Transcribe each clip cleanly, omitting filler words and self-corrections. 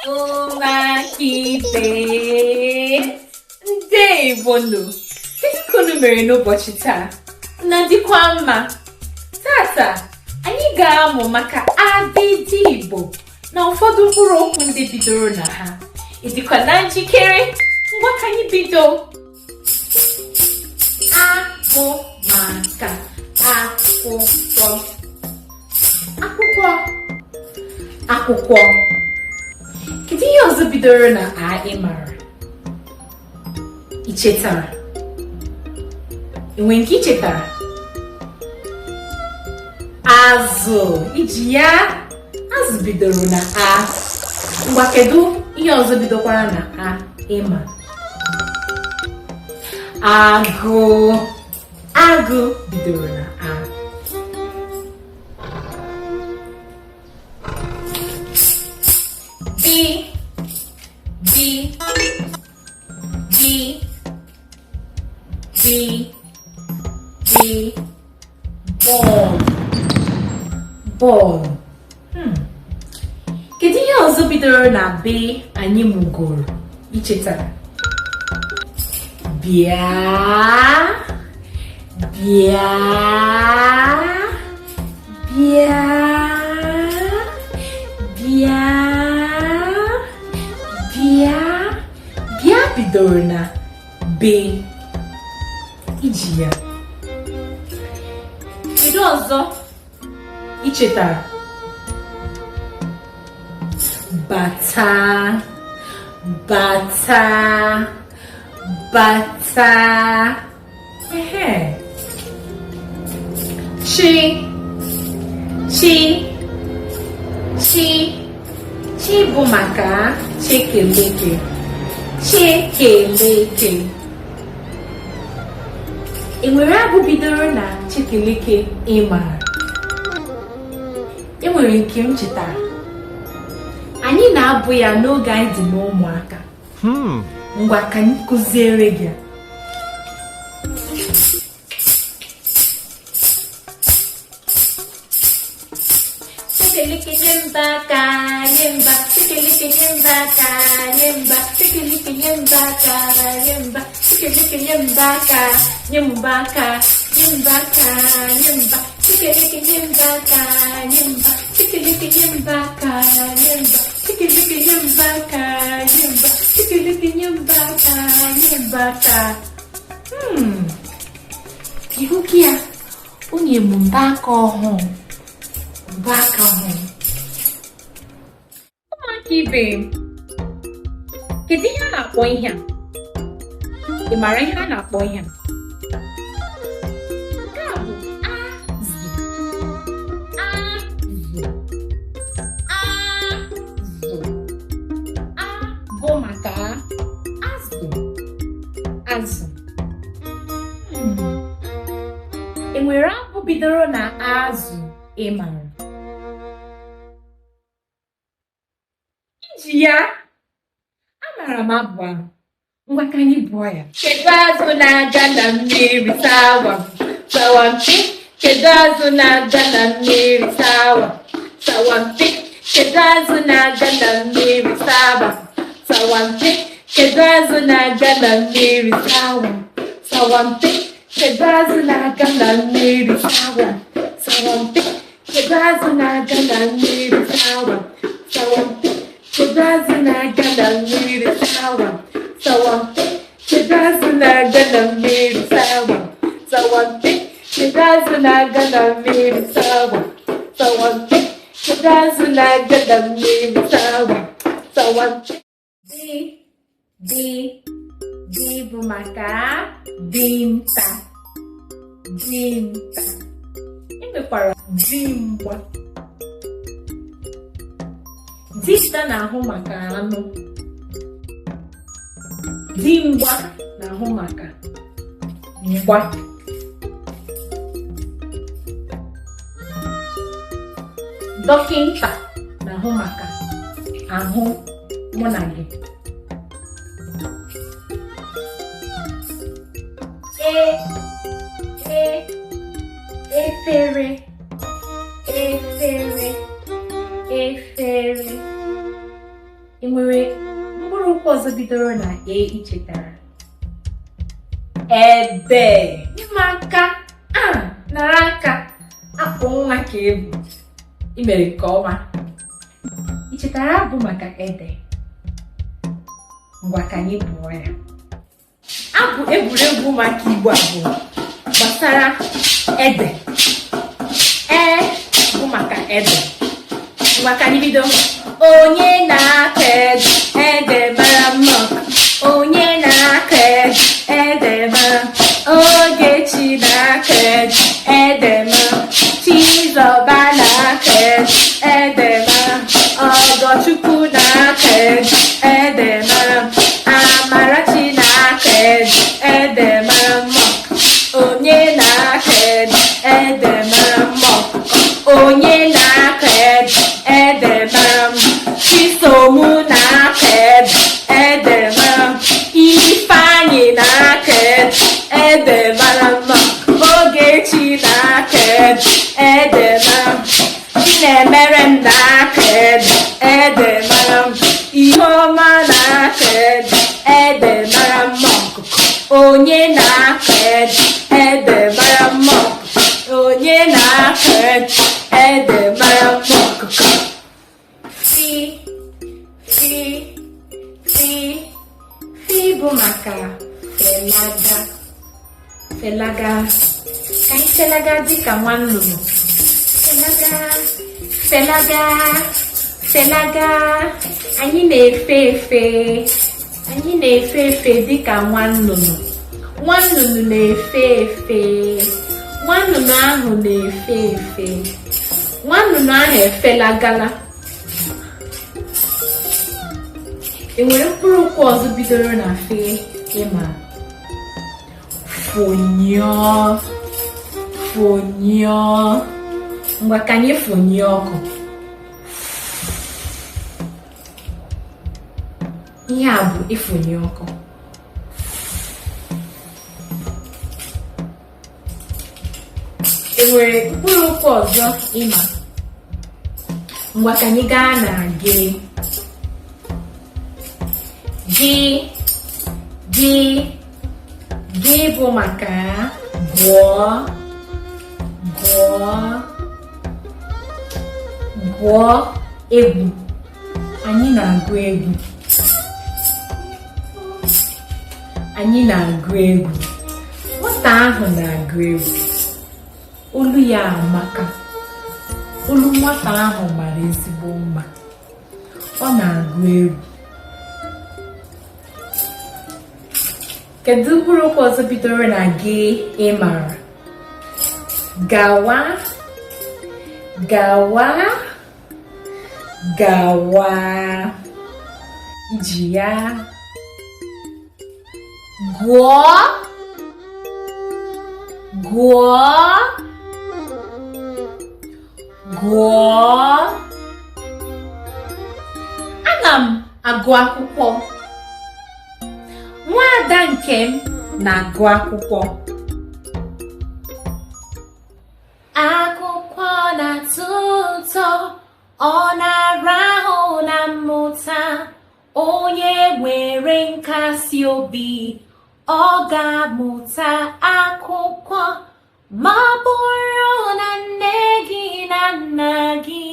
ụmụaka ndewonu. Kedu unu mere n'ụbọchị taa? Na dịkwa mma. Tata anyị ga-amụ maka abịdị Igbo na ụfọdụ mkpụrụ okwu ndị bidoro na ha. Ị dịkwa na njikere? Ngwa ka anyị bido. Abụ maka akwụkwọ. Akwụkwọ. Kedu ihe ọzọ bidoro na a ị mara? Ị chetara? Enwe nke ị chetara? Azụ. Iji ya? Azụ bidoro na a. Ngwa kedu ihe ọzọ bidokwara na a ị ma? Agụ. Agụ bidoro na a. Bọọlụ. Kedu ihe ọzọ bidoro na be anyị mụgoro? Ichetara? Bịa. Bịa bidoro na be. Iji ya. Kedu ọzọ ichetara? Bata. Chi bụ maka Chekeleke. Enwere abụ bidoro na Chekeleke ị mara? Enwere nke m chetara. Anyị na-abụ ya n'oge anyị dị n'ụmụaka. Ngwa ka anyị kụziere gị. Chekeleke nyemba aka, nyemba. Chekeleke nyemba aka, nyemba. Chekeleke nyemba aka, nyemba. Chekeleke nyemba aka, nyemba aka, nyemba aka, nyemba. Chekeleke nyemba aka, nyemba. Chekeleke nyemba aka, nyemba. Chekeleke nyemba aka, nyemba. Chekeleke nyemba aka, nyemba aka. Ihu gị ya, onye mụ mba aka ọhụụ. Ụmụaka ibe m, kedu ihe a na-akpọ ihe a? Ị mara ihe a na-akpọ ihe a? Nke a bụ azụ. A bụ maka azụ. Enwere abụ bidoro na azụ ị mara? Iji ya? Amara m abụ ahụ. Ngwa ka anyị bụọ ya. Kedu azụ na-aga na mmiri sawa? Sawampi. Kedu azụ na-aga na mmiri sawa? Sawampi. Kedu azụ na-aga na mmiri sawa? Sawampi. Kedu azụ na-aga na mmiri sawa? Sawampi. Kedu azụ na-aga na mmiri sawa? Sawampi. Kedu azụ na-aga na mmiri sawa? Sawampi. Kedu azụ na-aga na mmiri sawa? Sawampi. Kedu azụ na-aga na mmiri sawa? Sawampi. Kedu azụ na-aga na mmiri sawa? Sawampi. Kedu azụ na-aga na mmiri sawa? Sawampi. Di bụ maka Dinta. Enwekwara Dimgba. Dinta na-ahụ maka anụ. Dimgba na-ahụ maka mgba. Dọkịnta na-ahụ maka ahụ mụ na gị. Efere. efere. Ị nwere mkpụrụ okwu ọzọ bidoro na ichetara? Ede. Ịma aka, nara aka, akpụ nwa ka ebu. Ị mere nke ọma. Ị chetara abụ maka ede? Ngwa ka anyị bụọ ya. Abụ egwuregwu maka Igbo abụ gbasara ede. Bụ maka ede. Ngwa ka anyị bido. Onye na-akọ ede, ede mara mma. Onye na-akọ ede, ede mara. Ogechi na-akọ ede, ede mara. Chizọba na-akọ ede, ede mara. Ọgọchukwu na-akọ ede, ede mara. Amarachi na-akọ ede, ede mara mma. Onye na-akọ ede, ede mara mma. Onye na-akọ ede, ede mara mma. Chisom na-akọ ede, ede mara mma. Ifeanyị na-akọ ede, ede mara mma. Ogechi na-akọ ede, ede mara mma. Chinemere m na-akọ ede, ede mara mma. Iheọma na-akọ ede, ede mara mma. Onye na-akọ ede, ede mara mma. Onye na-akọ ede, ede mara mma. Fi bụ maka felaga. Felaga. Ka anyị felaga dịka nwa nnụnụ. Felaga. Felaga. Felaga. Anyị na-efe efe. Anyị na-efe efe dịka nwa nnụnụ. Nwa nnụnụ na-efe efe. Nwa nnụnụ ahụ na-efe efe. Nwa nnụnụ ahụ efelagala. E nwere mkpụrụ okwu ọzọ bidoro na fe ịma? Fonyo. Fonyo. Ngwa ka anyị fonye ọkụ. Ihe a bụ ifonye ọkụ. E nwere mkpụrụ okwu ọzọ ịma? Ngwa ka anyị gaa na gị. Gị bụ maka gụọ. Gụọ egwu. Anyị na-agụ egwu. Anyị na-agụ egwu. Nwata ahụ na-agụ egwu. Olu ya amaka. Olu nwata ahụ mara ezigbo mma. Ọ na-agụ egwu. Kedu mkpụrụ okwu ọzọ bidoro na gị ị mara? Gawa. Gawa. Gawa. Iji ya. Gụọ. Gụọ. Gụọ. Ana m agụ akwụkwọ. Nwaada Nkem na-agụ akwụkwọ. Akwụkwọ na-atọ ụtọ, ọ na-arahụ na mmụta. Onye nwere nkasi obi, ọ ga-amụta akwụkwọ. Ma ọ bụrụ na nne gị na nna gị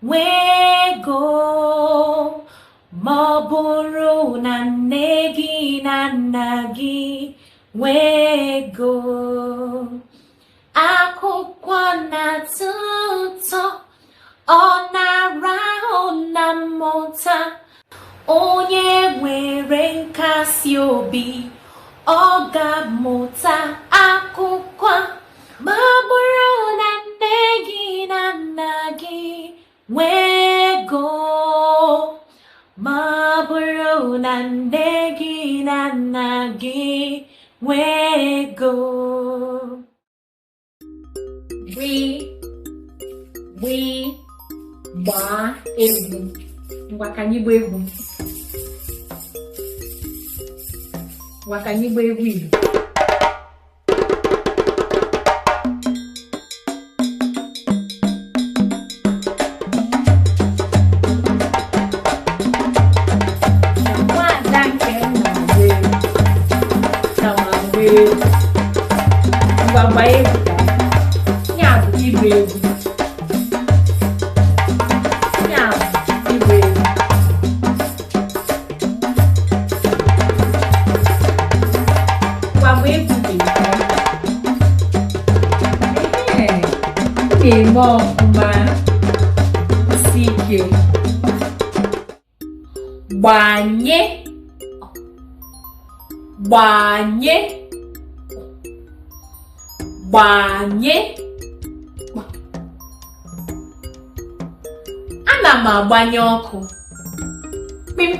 nwee ego, ma ọ bụrụ na nne gị na nna gị nwee ego, akwụkwọ na-atọ ụtọ, ọ na-arahụ na mmụta. Onye nwere nkasi obi, ọ ga-amụta akwụkwọ. Ma ọ bụrụ na nne gị na nna gị nwee ego, ma ọ bụrụ na nne gị na nna gị nwee ego. Gbaa egwu. Ngwa ka anyị gbaa egwu. Ngwa ka anyị gbaa egwu Igbo. Gbanye, gbanye, gbanye. Ana m agbanye ọkụ. Pim.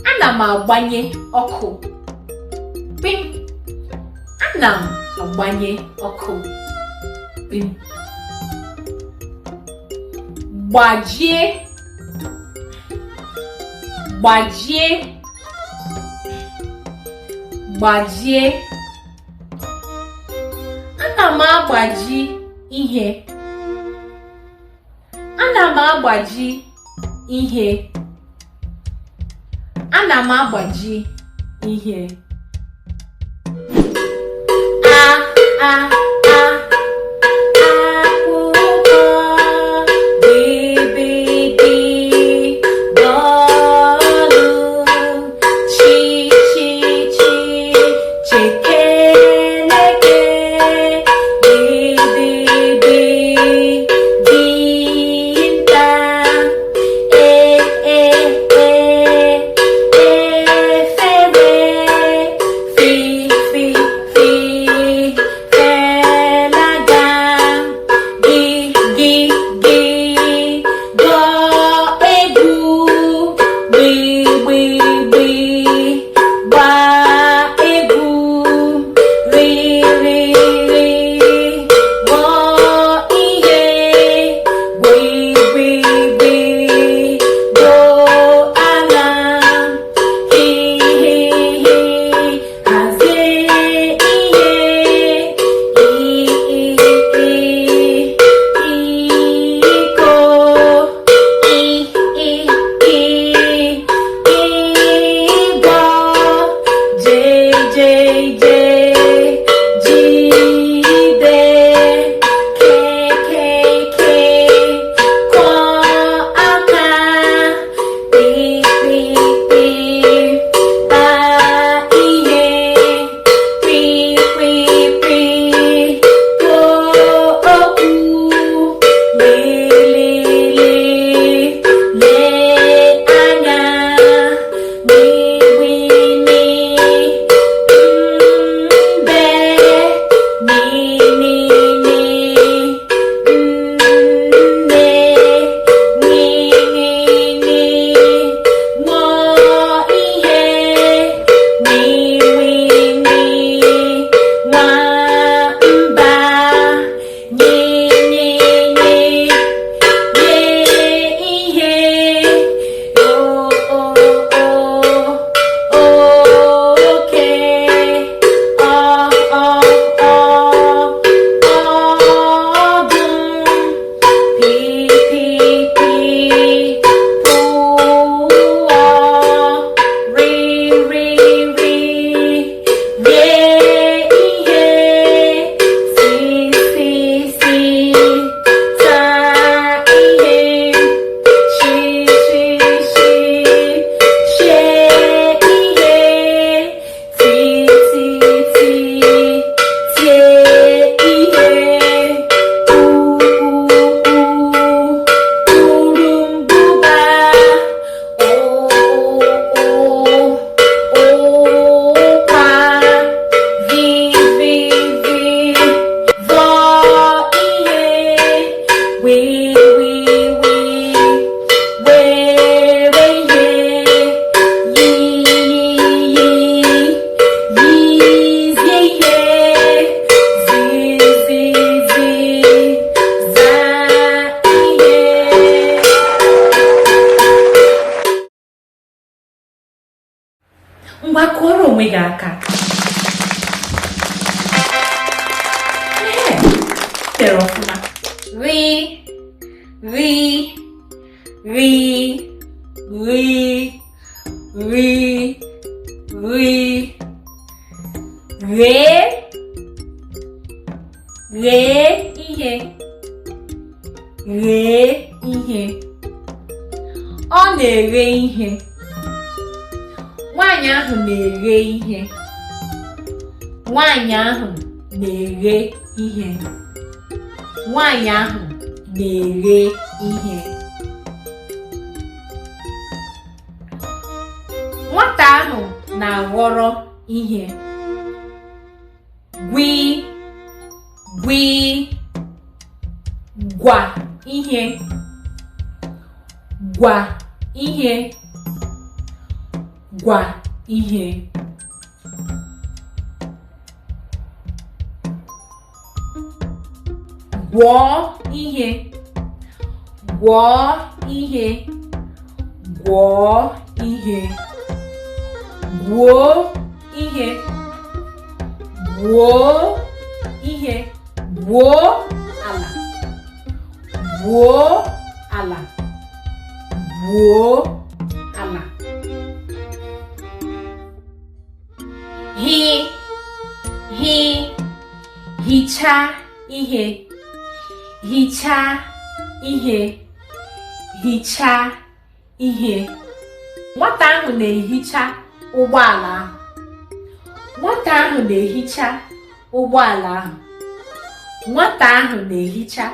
Ana m agbanye ọkụ. Pim. Ana m agbanye ọkụ. Pim. Gbajie, gbajie, gbajie. Ana m agbaji ihe. Ana m agbaji ihe. Ana m agbaji ihe. Ngwa kụọrọ onwe gị aka. Tere ọfụma. Ri, ri, ri, ri, ri, ri. Re, ghee ihe, ghee ihe. Ọ na-eghe ihe. Nwaanyị ahụ na-eghe ihe. Nwaanyị ahụ na-eghe ihe. Nwaanyị ahụ na-eghe ihe. Nwata ahụ na-aghọrọ ihe. Gwi, gwi, gwa ihe. Gwa ihe. Gwa ihe. Gwọọ ihe. Gwọọ ihe. Gwọọ ihe. Gwuo ihe. Gwuo ihe. Gwuo ala. Gwuo ala. Gwuo ala. Hichaa ihe. Hichaa ihe. Hichaa ihe. Nwata ahụ na-ehicha ụgbọala ahụ. Nwata ahụ na-ehicha ụgbọala ahụ. Nwata ahụ na-ehicha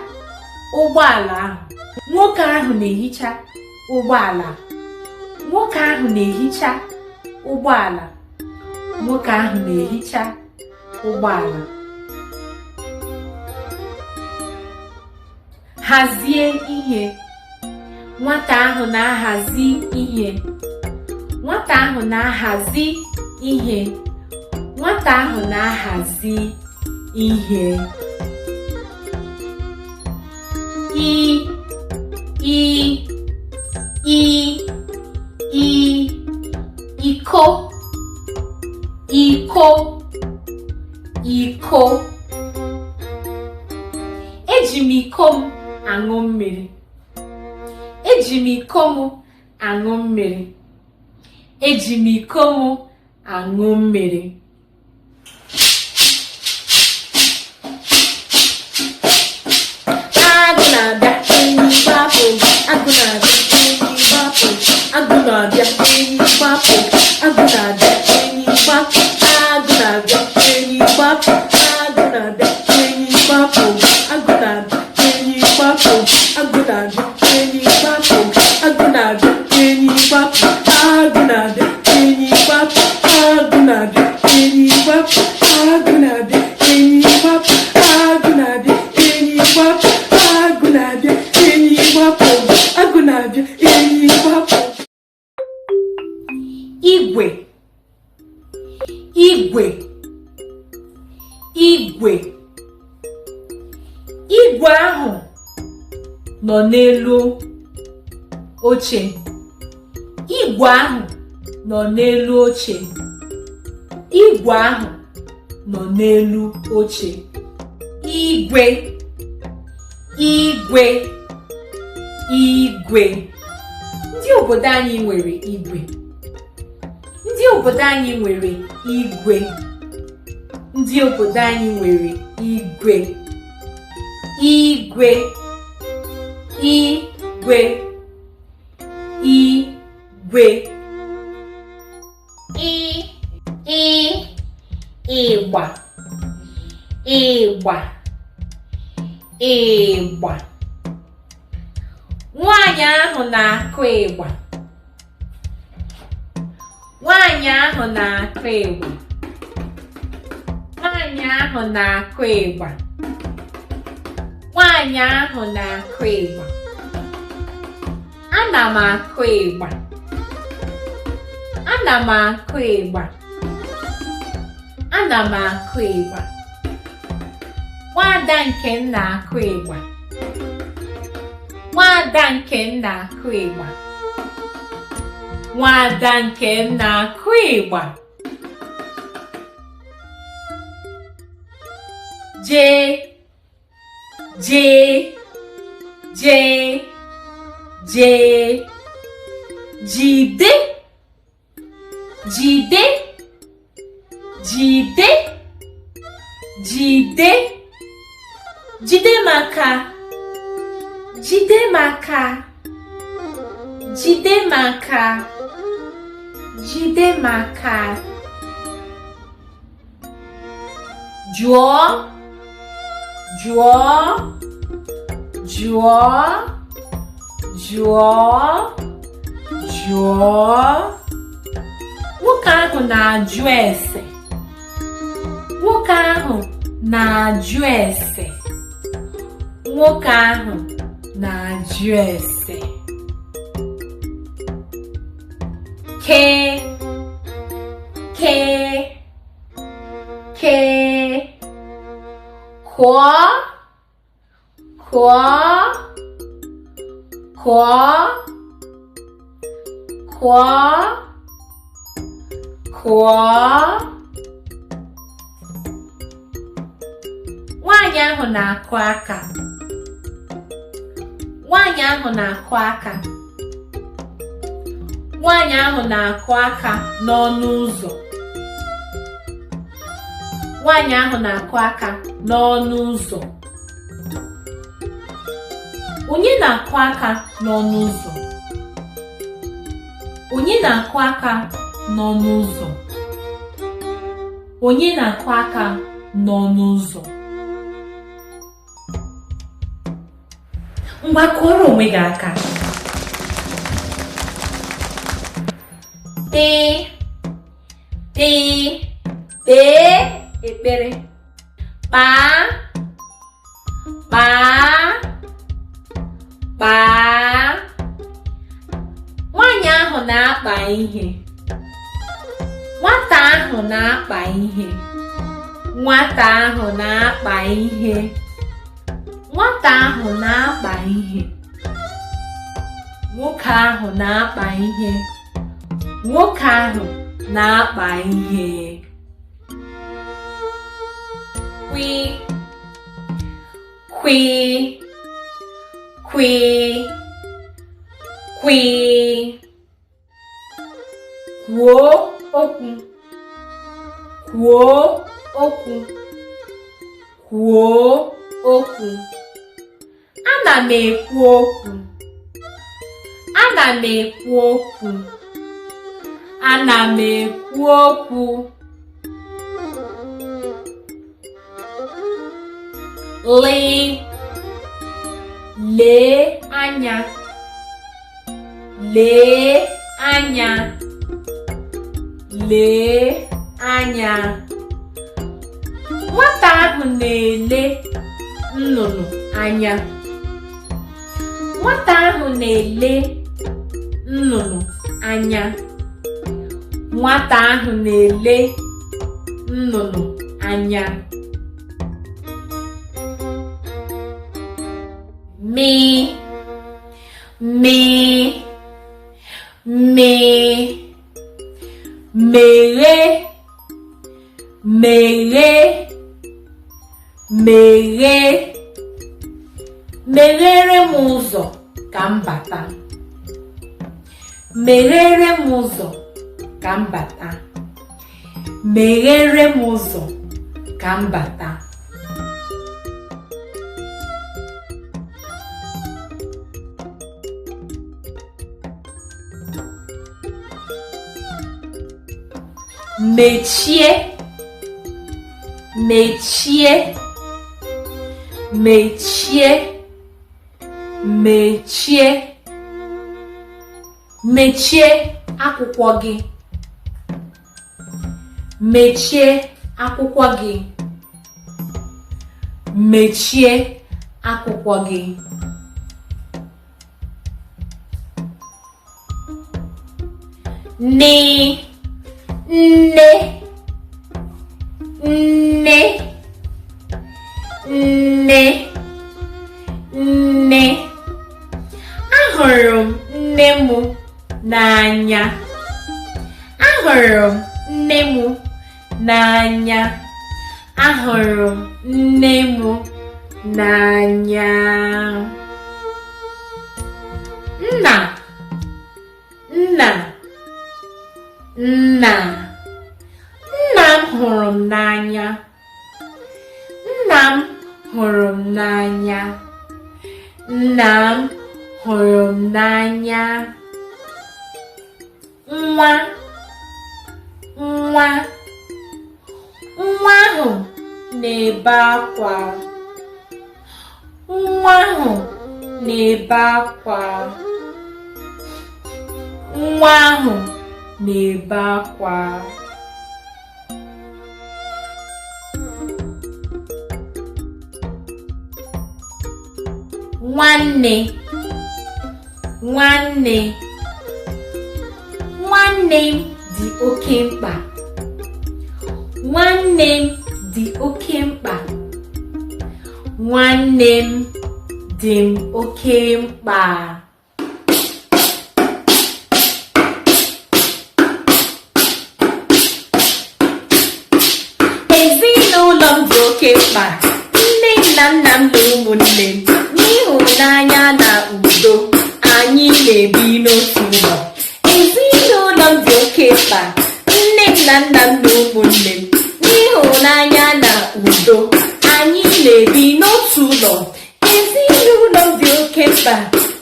ụgbọala ahụ. Nwoke ahụ na-ehicha ụgbọala. Nwoke ahụ na-ehicha ụgbọala. Nwoke ahụ na-ehicha ụgbọala. Hazie ihe. Nwata ahụ na-ahazi ihe. Nwata ahụ na-ahazi ihe. Nwata ahụ na-ahazi ihe. Iko. Iko. Iko. Eji m iko m aṅụ mmiri. Eji m iko m aṅụ mmiri. Eji m iko m aṅụ mmiri. Agụ na-abịa enyi gbapụ. Agụ na-abịa enyi gbapụ. Agụ na-abịa enyi gbapụ. Agụ na-abịa enyi gbapụ. Agụ na-abịa enyi gbapụ. Agụ na-abịa enyi gbapụ. Agụ na-abịa enyi gbapụ. Agụ na-abịa enyi gbapụ. Agụ na-abịa enyi gbapụ. Agụ na-abịa enyi gbapụ. Agụ na-abịa enyi gbapụ. Agụ na-abịa enyi gbapụ. Agụ na-abịa enyi gbapụ. Agụ na-abịa enyi gbapụ. Agụ na-abịa enyi gbapụ. Igwe. Igwe. Igwe. Igwe ahụ nọ n'elu oche. Igwe ahụ nọ n'elu oche. Igwe ahụ nọ n'elu oche. Igwe. Igwe. Igwe. Ndị obodo anyị nwere igwe. Ndị obodo anyị nwere igwe. Ndị obodo anyị nwere igwe. Igwe. Igwe. Igwe. Ịgba. Ịgba. Ịgba. Nwaanyị ahụ na-akụ ịgba. Nwaanyị ahụ na-akụ ịgba. Nwaanyị ahụ na-akụ ịgba. Nwaanyị ahụ na-akụ ịgba. Ana m akụ ịgba. Ana m akụ ịgba. Ana m akụ ịgba. Nwaada Nkem na-akụ ịgba. Nwaada Nkem na-akụ ịgba. Nwaada Nkem na-akụ ịgba. Jee. Jee. Jee. Jee. Jide. Jide. Jide. Jide. jide maka, jide maka, jide maka, jide maka. Jụọ, jụọ, jụọ, jụọ, jụọ. Nwoke ahụ na-ajụ ese. Nwoke ahụ na-ajụ ese. Nwoke ahụ na-ajụ ese. Ke, ke, ke. Kụọ, kụọ, kụọ, kụọ, kụọ. Nwaanyị ahụ na-akụ aka. Nwaanyị ahụ na-akụ aka. Nwaanyị ahụ na-akụ aka n'ọnụ ụzọ. Nwaanyị ahụ na-akụ aka n'ọnụ ụzọ. Onye na-akụ aka n'ọnụ ụzọ? Onye na-akụ aka n'ọnụ ụzọ? Onye na-akụ aka n'ọnụ ụzọ? Ngwa kụọrọ onwe gị aka. Tee, tee, tee ekpere. Kpaa, kpaa, kpaa. Nwaanyị ahụ na-akpa ihe. Nwata ahụ na-akpa ihe. Nwata ahụ na-akpa ihe. Nwata ahụ na-akpa ihe. Nwoke ahụ na-akpa ihe. Nwoke ahụ na-akpa ihe. Kwi, kwi, kwi, kwi. Kwuo okwu. Kwuo okwu. Kwuo okwu. Ana m ekwu okwu. Ana m ekwu okwu. Ana m ekwu okwu. Lee, lee anya. Lee anya. Lee anya. Nwata ahụ na-ele nnụnụ anya. Nwata ahụ na-ele nnụnụ anya. Nwata ahụ na-ele nnụnụ anya. Me, me, me. Meghe, meghe, meghe. Meghere m ụzọ ka m bata. Meghere m ụzọ ka m bata. Meghere m ụzọ ka m bata. Mechie, mechie, mechie, mechie. Mechie akwụkwọ gị. Mechie akwụkwọ gị. Mechie akwụkwọ gị. Nne, nne, nne, nne, nne. Ahụrụ m nne m n'anya. Ahụrụ m nne m n'anya. Ahụrụ m nne m n'anya. Nna, nna, nna. Nna m hụrụ m n'anya. Nna m hụrụ m n'anya. Nna m hụrụ m n'anya. Nwa ahụ na-ebe akwa. Nwa ahụ na-ebe akwa. Nwa ahụ na-ebe akwa. Nwanne m dị oke mkpa. Nwanne m dị oke mkpa. Nwanne m dị m oke mkpa. Ezinụlọ m dị oke mkpa. Nne na nna m na ụmụnne m, n'ịhụnanya na udo, anyị na-ebi n'otu ụlọ. Ezinụlọ m dị oke mkpa. Nne na nna m na ụmụnne m, n'ịhụnanya na udo, anyị na-ebi n'otu ụlọ. Ezinụlọ m dị oke mkpa.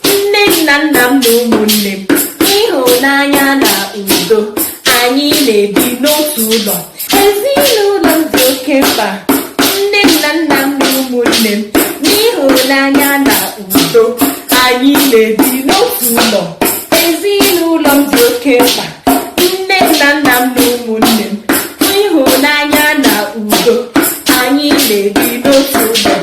Nne na nna m na ụmụnne m, n'ịhụnanya na udo, anyị na-ebi n'otu ụlọ. Ezinụlọ m dị oke mkpa. Nne na nna m na ụmụnne m, n'ịhụnanya na udo, anyị na-ebi n'otu ụlọ. Ezinụlọ m dị oke mkpa. Nne na nna m na ụmụnne m, n'ịhụnanya na udo, anyị na-ebi n'otu ụlọ.